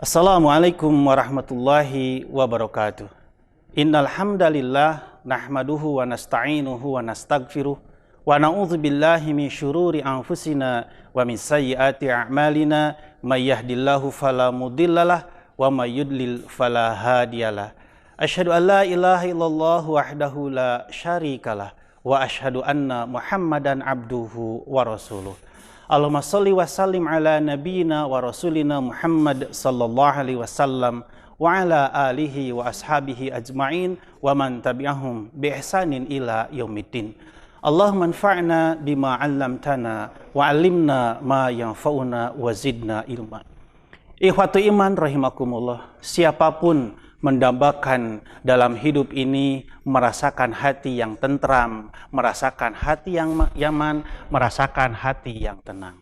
Assalamualaikum warahmatullahi wabarakatuh. Innal hamdalillah nahmaduhu wa nasta'inuhu wa nastaghfiruh wa na'udzu billahi min syururi anfusina wa min sayyiati a'malina may yahdihillahu fala mudhillalah wa may yudlil fala hadiyalah. Asyhadu an la ilaha illallah wahdahu la syarikalah wa asyhadu anna Muhammadan abduhu wa rasuluh. Allahumma salli wa sallim ala nabiyyina wa rasulina Muhammad sallallahu alaihi wasallam wa ala alihi wa ashabihi ajma'in wa man tabi'ahum bi ihsanin ila yaumiddin. Allahumma anfa'na bima 'allamtana wa 'allimna ma yanfa'una wa zidna ilma. Ikhwatu iman rahimakumullah, siapapun mendambakan dalam hidup ini merasakan hati yang tentram, merasakan hati yang nyaman, merasakan hati yang tenang.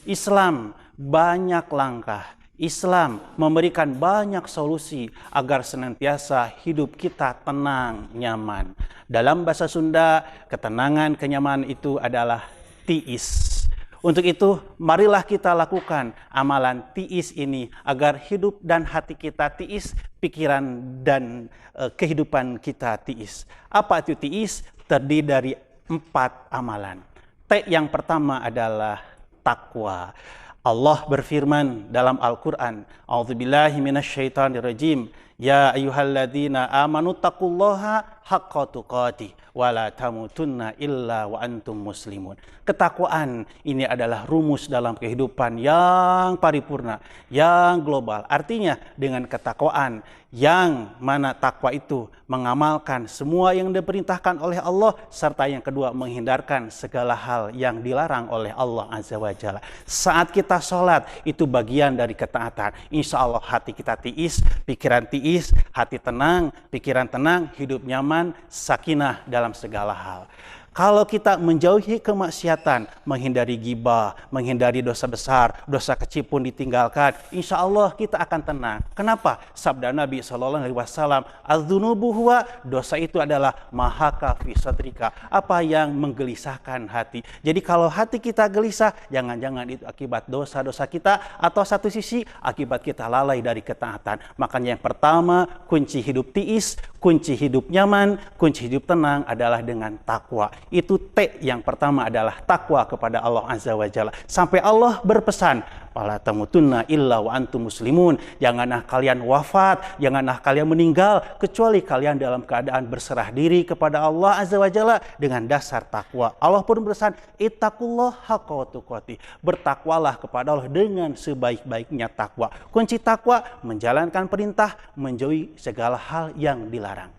Islam banyak langkah, Islam memberikan banyak solusi agar senantiasa hidup kita tenang, nyaman. Dalam bahasa Sunda, ketenangan, kenyamanan itu adalah tiis. Untuk itu, marilah kita lakukan amalan tiis ini agar hidup dan hati kita tiis, pikiran dan kehidupan kita tiis. Apa itu tiis? Terdiri dari 4 amalan. T yang pertama adalah takwa. Allah berfirman dalam Al-Quran, A'udzubillahi minasyaitonirrajim, Ya ayyuhalladzina amanu taqullaha haqqa tuqatih wa la tamutunna illa wa antum muslimun. Ketakwaan ini adalah rumus dalam kehidupan yang paripurna, yang global. Artinya dengan ketakwaan yang mana takwa itu mengamalkan semua yang diperintahkan oleh Allah, serta yang kedua menghindarkan segala hal yang dilarang oleh Allah Azza wa Jalla. Saat kita sholat itu bagian dari ketaatan. Insya Allah hati kita tiis, pikiran tiis, hati tenang, pikiran tenang, hidup nyaman, sakinah dalam segala hal. Kalau kita menjauhi kemaksiatan, menghindari ghibah, menghindari dosa besar, dosa kecil pun ditinggalkan, insya Allah kita akan tenang. Kenapa? Sabda Nabi SAW, "Az-dzunubu huwa", dosa itu adalah mahaka fi sadrika, apa yang menggelisahkan hati. Jadi kalau hati kita gelisah, jangan-jangan itu akibat dosa-dosa kita, atau satu sisi akibat kita lalai dari ketaatan. Makanya yang pertama, kunci hidup tiis, kunci hidup nyaman, kunci hidup tenang adalah dengan takwa. Itu T yang pertama adalah takwa kepada Allah Azza wa Jalla. Sampai Allah berpesan, "Fala tamutunna illa wa antum muslimun." Janganlah kalian wafat, janganlah kalian meninggal kecuali kalian dalam keadaan berserah diri kepada Allah Azza wa Jalla dengan dasar takwa. Allah pun berpesan, "Ittaqullah haqqa tuqatih." Bertakwalah kepada Allah dengan sebaik-baiknya takwa. Kunci takwa menjalankan perintah, menjauhi segala hal yang dilarang.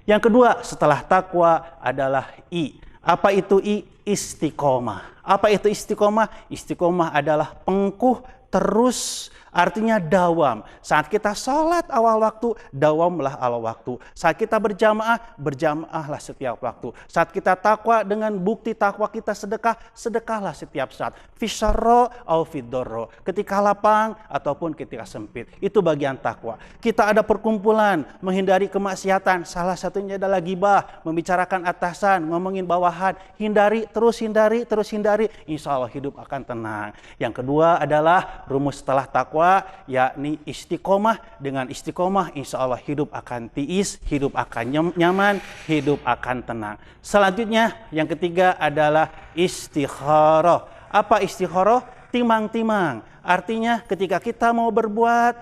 Yang kedua setelah takwa adalah I. Apa itu I? Istiqomah. Apa itu istiqomah? Istiqomah adalah pengkuh terus, artinya dawam. Saat kita sholat awal waktu, dawamlah awal waktu. Saat kita berjamaah, berjamaahlah setiap waktu. Saat kita takwa dengan bukti takwa kita sedekah, sedekahlah setiap saat. Fisarro au fidorro. Ketika lapang ataupun ketika sempit. Itu bagian takwa. Kita ada perkumpulan, menghindari kemaksiatan. Salah satunya adalah ghibah, membicarakan atasan, ngomongin bawahan. Hindari, terus hindari, terus hindari. Insya Allah hidup akan tenang. Yang kedua adalah rumus setelah takwa, yakni istiqomah. Dengan istiqomah insya Allah hidup akan tiis, hidup akan nyaman, hidup akan tenang. Selanjutnya yang ketiga adalah istikharah. Apa istikharah? Timang-timang. Artinya ketika kita mau berbuat,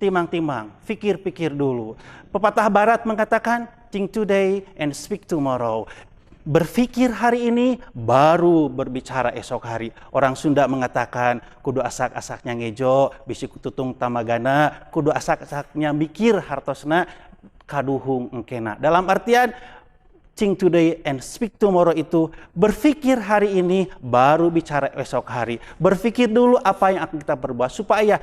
timang-timang, pikir-pikir dulu. Pepatah barat mengatakan, think today and speak tomorrow. Berpikir hari ini, baru berbicara esok hari. Orang Sunda mengatakan, kudu asak-asaknya ngejo, bisi tutung tamagana, kudu asak-asaknya mikir hartosna, kaduhung engkena. Dalam artian, think today and speak tomorrow itu berpikir hari ini, baru bicara esok hari. Berpikir dulu apa yang akan kita berbuat supaya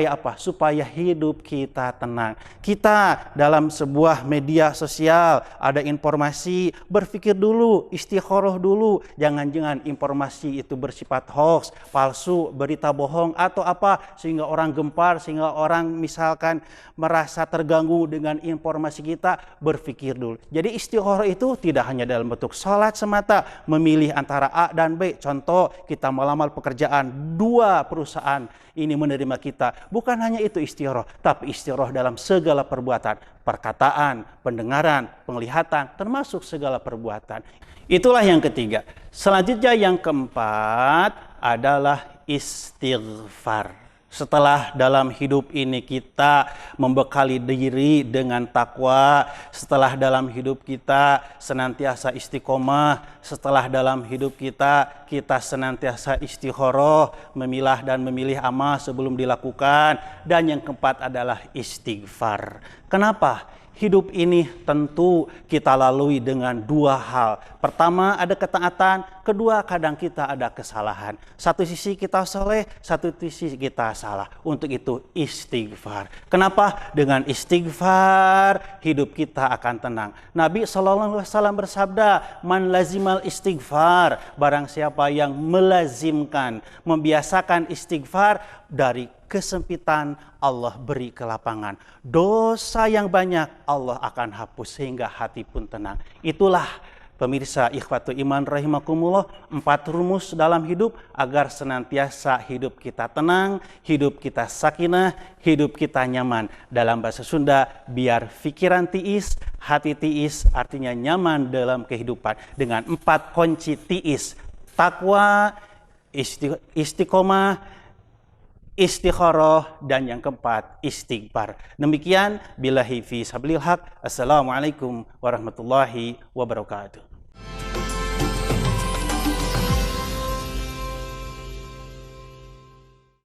apa? Supaya hidup kita tenang. Kita dalam sebuah media sosial ada informasi, berpikir dulu, istikharah dulu. Jangan-jangan informasi itu bersifat hoax, palsu, berita bohong atau apa sehingga orang gempar, sehingga orang misalkan merasa terganggu dengan informasi kita. Berpikir dulu. Jadi istikharah itu itu tidak hanya dalam bentuk sholat semata, memilih antara A dan B. Contoh, kita melamar pekerjaan, 2 perusahaan ini menerima kita. Bukan hanya itu istigharah, tapi istigharah dalam segala perbuatan, perkataan, pendengaran, penglihatan, termasuk segala perbuatan. Itulah yang ketiga. Selanjutnya yang keempat adalah istighfar. Setelah dalam hidup ini kita membekali diri dengan takwa, setelah dalam hidup kita senantiasa istiqomah, setelah dalam hidup kita senantiasa istikharah, memilah dan memilih amal sebelum dilakukan, dan yang keempat adalah istighfar. Kenapa? Hidup ini tentu kita lalui dengan 2 hal. Pertama ada ketaatan, kedua kadang kita ada kesalahan. Satu sisi kita soleh, satu sisi kita salah. Untuk itu istighfar. Kenapa? Dengan istighfar hidup kita akan tenang. Nabi SAW bersabda, man lazimal istighfar, barang siapa yang melazimkan, membiasakan istighfar, dari kesempitan Allah beri kelapangan. Dosa yang banyak Allah akan hapus sehingga hati pun tenang. Itulah pemirsa ikhwatul iman rahimakumullah, 4 rumus dalam hidup agar senantiasa hidup kita tenang, hidup kita sakinah, hidup kita nyaman. Dalam bahasa Sunda, biar pikiran tiis, hati tiis, artinya nyaman dalam kehidupan. Dengan 4 kunci tiis, takwa, istiqomah, istikharah, dan yang keempat istighfar. Demikian billahi fi sabilil haq. Assalamualaikum warahmatullahi wabarakatuh.